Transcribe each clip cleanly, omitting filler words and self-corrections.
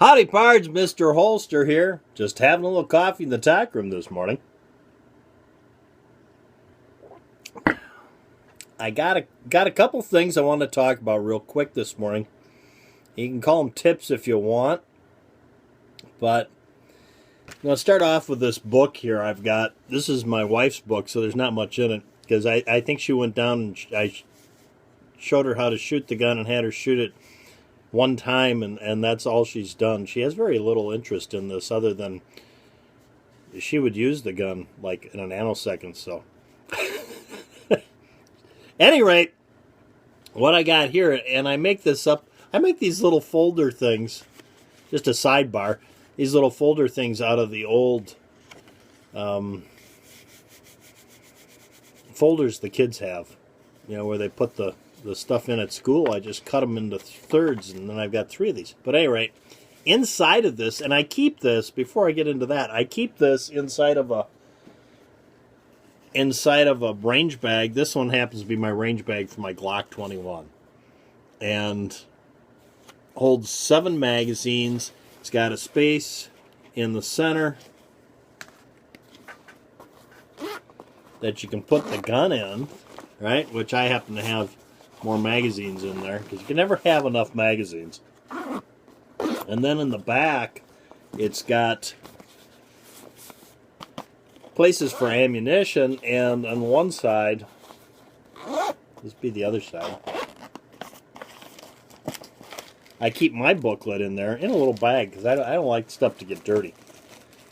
Howdy pards, MrHolster here. Just having a little coffee in the tack room this morning. I got a couple things I want to talk about real quick this morning. You can call them tips if you want. But I'm going to start off with this book here I've got. This is my wife's book, so there's not much in it. Because I think she went down and I showed her how to shoot the gun and had her shoot it one time, and that's all she's done. She has very little interest in this other than she would use the gun like in a nanosecond. So any rate, what I got here, and I make this up, I make these little folder things, just a sidebar, these little folder things out of the old folders the kids have, you know, where they put the stuff in at school. I just cut them into thirds, and then I've got 3 of these. But anyway, inside of this, and I keep this, before I get into that, I keep this inside of a range bag. This one happens to be my range bag for my Glock 21. And holds 7 magazines. It's got a space in the center that you can put the gun in, right? Which I happen to have more magazines in there, because you can never have enough magazines. And then in the back, it's got places for ammunition, and on one side, this be the other side, I keep my booklet in there in a little bag, because I don't like stuff to get dirty.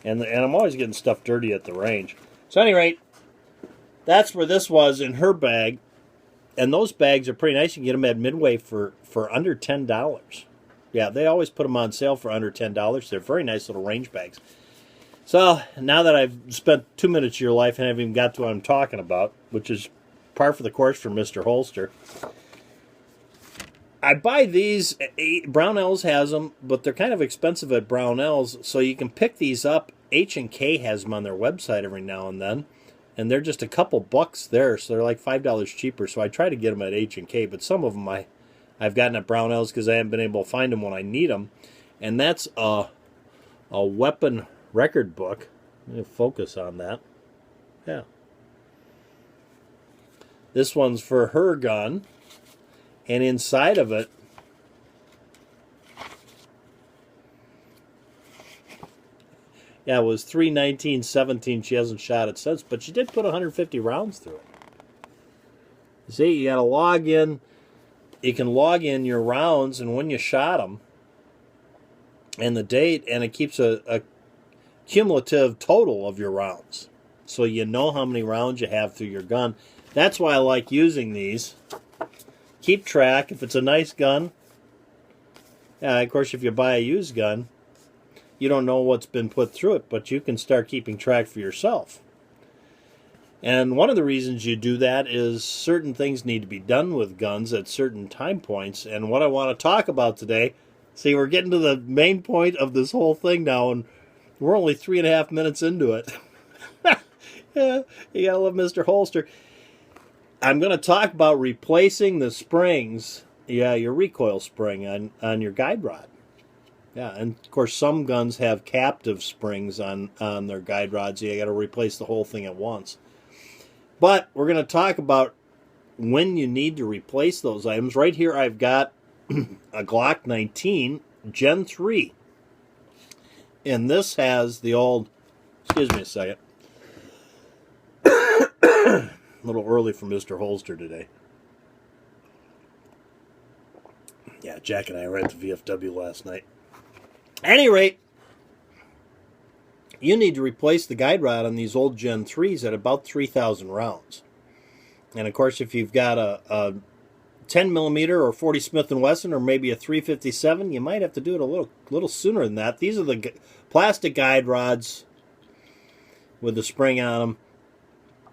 And I'm always getting stuff dirty at the range. So at any rate, that's where this was in her bag. And those bags are pretty nice. You can get them at Midway for under $10. Yeah, they always put them on sale for under $10. They're very nice little range bags. So, now that I've spent 2 minutes of your life and haven't even got to what I'm talking about, which is par for the course for MrHolster, I buy these. Brownells has them, but they're kind of expensive at Brownells, so you can pick these up. H&K has them on their website every now and then. And they're just a couple bucks there, so they're like $5 cheaper. So I try to get them at H&K, but some of them I've gotten at Brownells because I haven't been able to find them when I need them. And that's a weapon record book. Let me focus on that. Yeah. This one's for her gun, and inside of it, yeah, it was 3/19/17. She hasn't shot it since, but she did put 150 rounds through it. You see, you got to log in. You can log in your rounds and when you shot them and the date, and it keeps a cumulative total of your rounds. So you know how many rounds you have through your gun. That's why I like using these. Keep track. If it's a nice gun, yeah, of course, if you buy a used gun, you don't know what's been put through it, but you can start keeping track for yourself. And one of the reasons you do that is certain things need to be done with guns at certain time points. And what I want to talk about today, see, we're getting to the main point of this whole thing now, and we're only 3.5 minutes into it. Yeah, you gotta love MrHolster. I'm going to talk about replacing the springs, yeah, your recoil spring on your guide rod. Yeah, and of course some guns have captive springs on their guide rods, so you got to replace the whole thing at once. But we're going to talk about when you need to replace those items. Right here I've got a Glock 19 Gen 3. And this has the old, excuse me a second, a little early for MrHolster today. Yeah, Jack and I were at the VFW last night. At any rate, you need to replace the guide rod on these old Gen 3s at about 3,000 rounds. And of course, if you've got a 10 millimeter or 40 Smith & Wesson or maybe a 357, you might have to do it a little sooner than that. These are the plastic guide rods with the spring on them.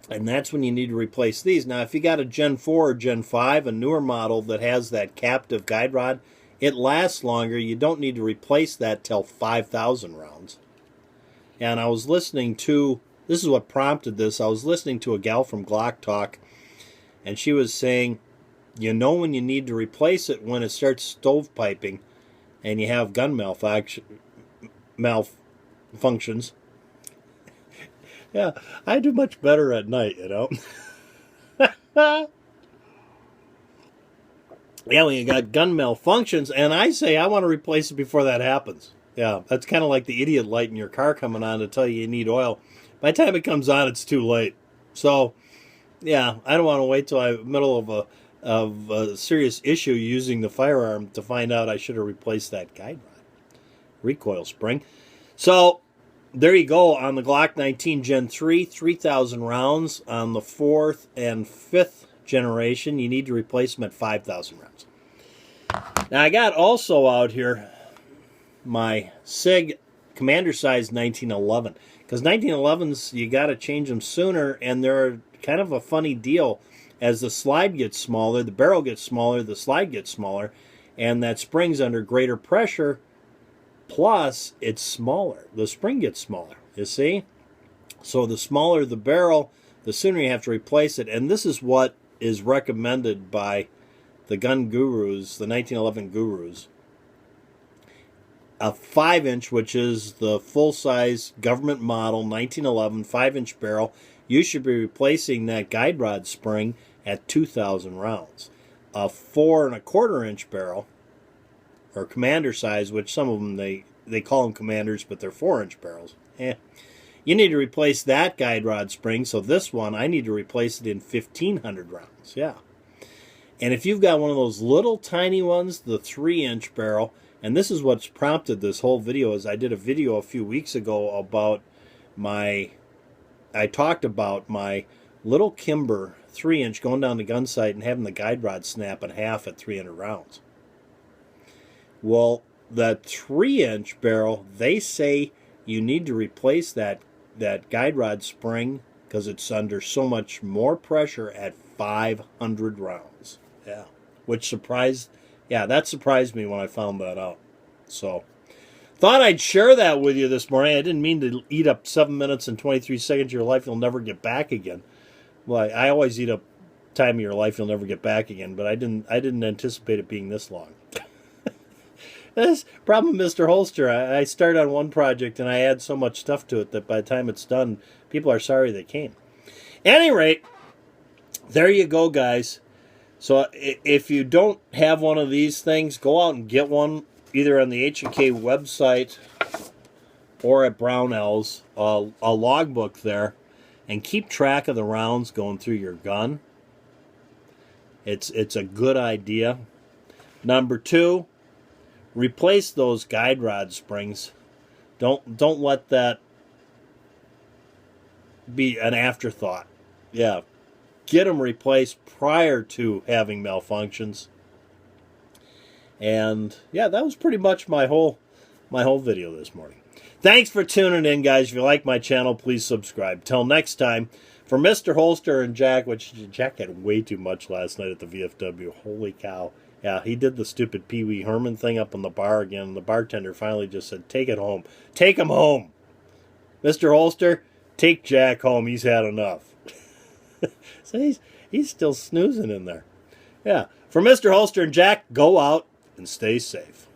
And that's when you need to replace these. Now, if you got a Gen 4 or Gen 5, a newer model that has that captive guide rod, it lasts longer. You don't need to replace that till 5,000 rounds. And I was listening to, this is what prompted this, I was listening to a gal from Glock talk, and she was saying, you know when you need to replace it when it starts stovepiping. and you have gun malfunctions. Yeah, I do much better at night, you know. Yeah, when you got gun malfunctions, and I say I want to replace it before that happens. Yeah, that's kind of like the idiot light in your car coming on to tell you need oil. By the time it comes on, it's too late. So, yeah, I don't want to wait till I'm middle of a serious issue using the firearm to find out I should have replaced that guide rod. Recoil spring. So, there you go on the Glock 19 Gen 3, 3,000 rounds. On the 4th and 5th generation, you need to replace them at 5,000 rounds. Now, I got also out here my SIG Commander Size 1911. Because 1911s, you got to change them sooner, and they're kind of a funny deal. As the slide gets smaller, the barrel gets smaller, the slide gets smaller, and that spring's under greater pressure, plus it's smaller. The spring gets smaller, you see? So the smaller the barrel, the sooner you have to replace it. And this is what is recommended by the gun gurus, the 1911 gurus. A 5-inch, which is the full-size government model 1911 5-inch barrel, you should be replacing that guide rod spring at 2,000 rounds. A 4 1/4-inch barrel, or commander size, which some of them they call them commanders, but they're 4-inch barrels. You need to replace that guide rod spring. So this one, I need to replace it in 1,500 rounds. Yeah. And if you've got one of those little tiny ones, the 3-inch barrel, and this is what's prompted this whole video, is I did a video a few weeks ago about I talked about my little Kimber 3-inch going down the gun sight and having the guide rod snap in half at 300 rounds. Well, that 3-inch barrel, they say you need to replace that guide rod spring because it's under so much more pressure at 500 rounds. Yeah, that surprised me when I found that out. So, thought I'd share that with you this morning. I didn't mean to eat up 7 minutes and 23 seconds of your life you'll never get back again. Well, I always eat up time of your life you'll never get back again, but I didn't anticipate it being this long. This problem, MrHolster, I start on one project and I add so much stuff to it that by the time it's done, people are sorry they came. At any rate, there you go, guys. So if you don't have one of these things, go out and get one, either on the H&K website or at Brownell's, a logbook there, and keep track of the rounds going through your gun. It's a good idea. Number 2, replace those guide rod springs. Don't let that be an afterthought. Yeah, get them replaced prior to having malfunctions. And yeah, that was pretty much my whole video this morning. Thanks for tuning in, guys. If you like my channel, please subscribe. Till next time, for MrHolster and Jack, which Jack had way too much last night at the VFW. Holy cow. Yeah, he did the stupid Pee Wee Herman thing up in the bar again. And the bartender finally just said, take it home. Take him home. MrHolster, take Jack home. He's had enough. So he's still snoozing in there. Yeah. For MrHolster and Jack, go out and stay safe.